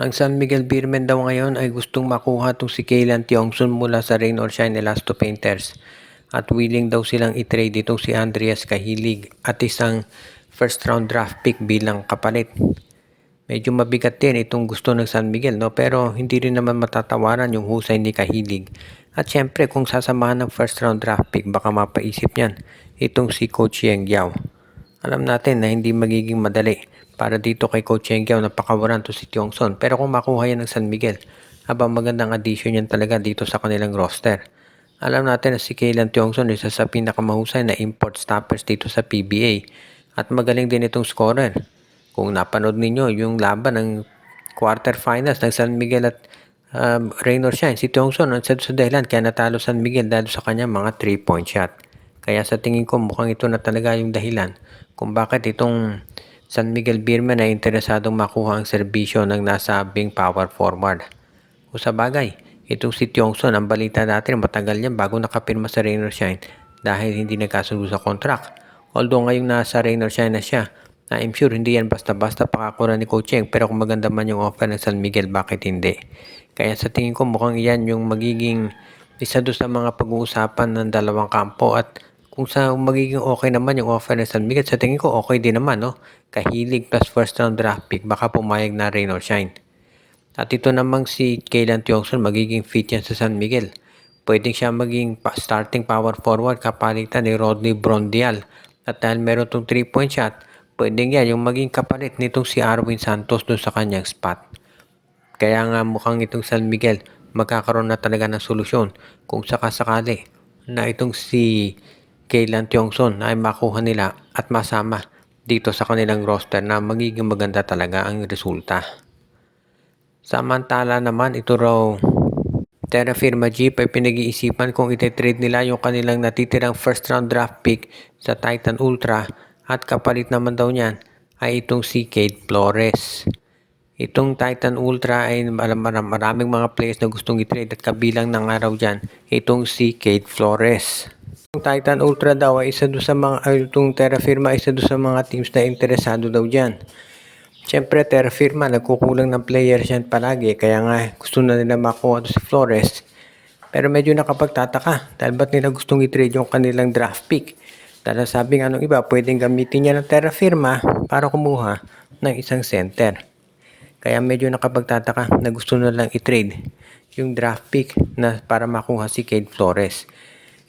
Ang San Miguel Beermen daw ngayon ay gustong makuha itong si Kaylan Tiongson mula sa Rain or Shine Elasto Painters. At willing daw silang i-trade itong si Andreas Cahilig at isang first round draft pick bilang kapalit. Medyo mabigat din itong gusto ng San Miguel, no? Pero hindi rin naman matatawaran yung husay ni Cahilig. At syempre kung sasamahan ng first round draft pick baka mapaisip niyan itong si Coach Yeng Yao. Alam natin na hindi magiging madali para dito kay Coach Yeng Yao na pakawalan to si Tiongson. Pero kung makuha yan ng San Miguel, magandang addition yan talaga dito sa kanilang roster. Alam natin na si Kaylan Tiongson isa sa pinakamahusay na import stoppers dito sa PBA at magaling din itong scorer. Kung napanood ninyo yung laban ng quarterfinals ng San Miguel at Rain or Shine, si Tiongson ang sa dahilan kaya natalo San Miguel dahil sa kanyang mga 3-point shot. Kaya sa tingin ko mukhang ito na talaga yung dahilan kung bakit itong San Miguel Beermen ay interesadong makuha ang serbisyo ng nasabing power forward. O sa bagay, itong si Tiongson, ang balita natin matagal yan bago nakapirma sa Rain or Shine dahil hindi nagkasundo sa contract. Although ngayong nasa Rain or Shine na siya, I'm sure hindi yan basta-basta pakakura ni Coach Yeng, pero kung maganda man yung offer ng San Miguel, bakit hindi? Kaya sa tingin ko mukhang iyan yung magiging isa doon sa mga pag-uusapan ng dalawang kampo at kung sa magiging okay naman yung offer ng San Miguel, sa tingin ko okay din naman, no? Cahilig plus first round draft pick, baka pumayag na Rain or Shine. At ito namang si Kaylan Tiongson, magiging fit yan sa San Miguel. Pwedeng siya maging starting power forward kapalitan ni Rodney Brondial. At dahil meron itong 3-point shot, pwedeng yan yung maging kapalit nitong si Arwin Santos doon sa kanyang spot. Kaya nga mukhang itong San Miguel magkakaroon na talaga ng solusyon kung sakasakali na itong si Kaylan Tiongson ay makuha nila at masama dito sa kanilang roster na magiging maganda talaga ang resulta. Samantala naman ito raw Terra Firma Jeep ay pinag-iisipan kung ite-trade nila yung kanilang natitirang first round draft pick sa Titan Ultra at kapalit naman daw niyan ay itong si Cade Flores. Itong Titan Ultra ay maraming mga players na gustong i-trade at kabilang ng araw dyan itong si Cade Flores. Itong Titan Ultra daw ay isa doon sa mga, itong Terra Firma ay isa doon sa mga teams na interesado daw dyan. Siyempre, Terra Firma, nagkukulang ng players yan palagi. Kaya nga, gusto na nila makuha si Flores. Pero medyo nakapagtataka. Dahil ba't nila gustong i-trade yung kanilang draft pick? Dahil sabi nga nung iba, pwedeng gamitin niya ng Terra Firma para kumuha ng isang center. Kaya medyo nakapagtataka na gusto na lang i-trade yung draft pick na para makuha si Cade Flores.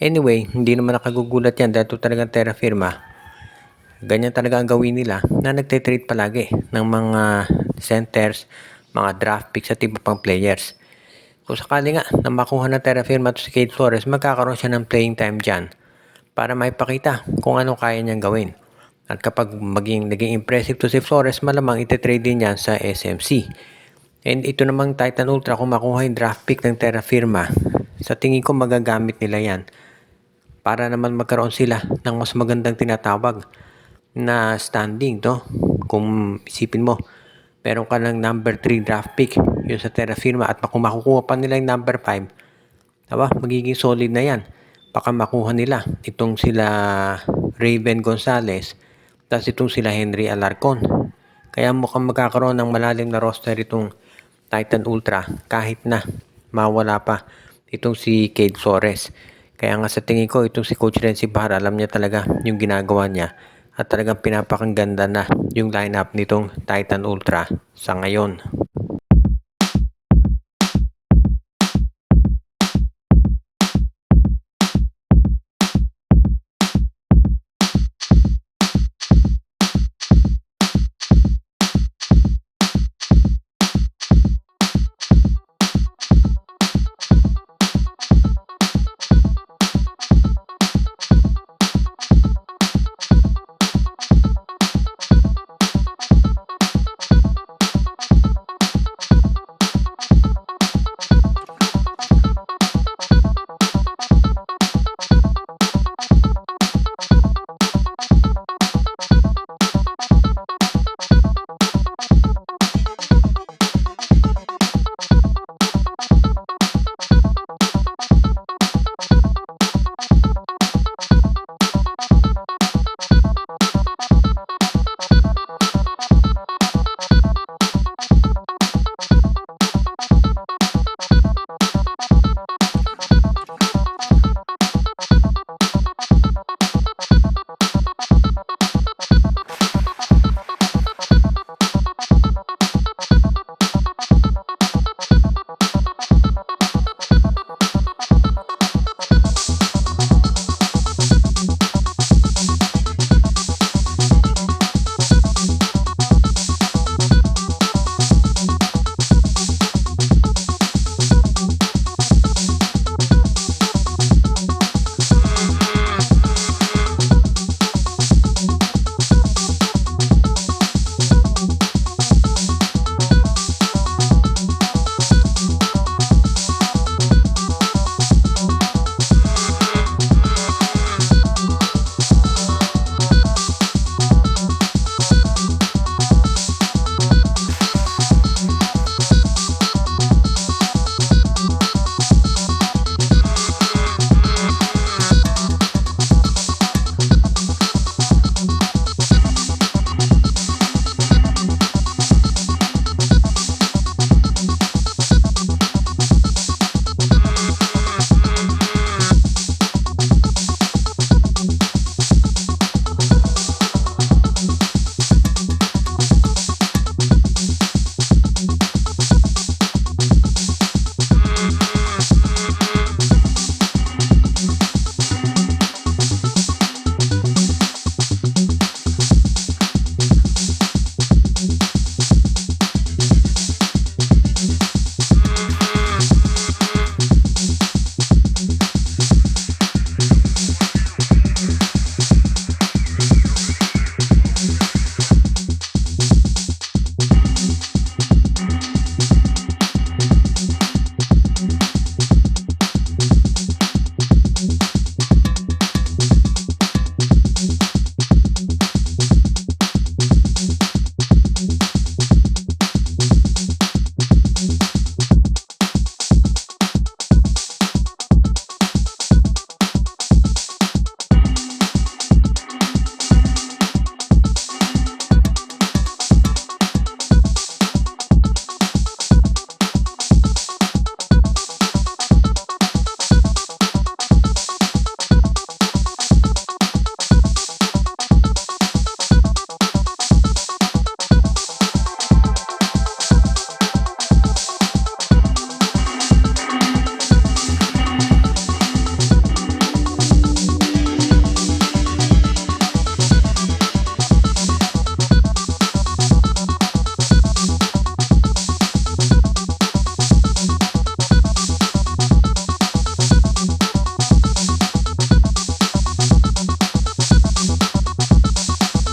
Anyway, hindi naman nakagugulat yan dahil ito talagang Terra Firma. Ganyan talaga ang gawin nila na nagte-trade palagi ng mga centers, mga draft picks at iba pang players. Kung sakali nga na makuha ng Terra Firma to si Cade Flores, magkakaroon siya ng playing time dyan para maipakita kung anong kaya niyang gawin. At kapag naging impressive to si Flores, malamang ite-trade din yan sa SMC. And ito namang Titan Ultra, kung makuha yung draft pick ng Terra Firma, sa tingin ko magagamit nila yan para naman magkaroon sila ng mas magandang tinatawag na standing, to. Kung isipin mo, meron ka ng number 3 draft pick yun sa Terra Firma at kung makukuha pa nila yung number 5, magiging solid na yan. Baka makuha nila itong sila Raven Gonzalez tapos itong sila Henry Alarcon. Kaya mukhang magkakaroon ng malalim na roster itong Titan Ultra kahit na mawala pa itong si Cade Flores. Kaya nga sa tingin ko itong si Coach Renzi Barra, alam niya talaga yung ginagawa niya at talagang pinapakaganda na yung lineup nitong Titan Ultra sa ngayon.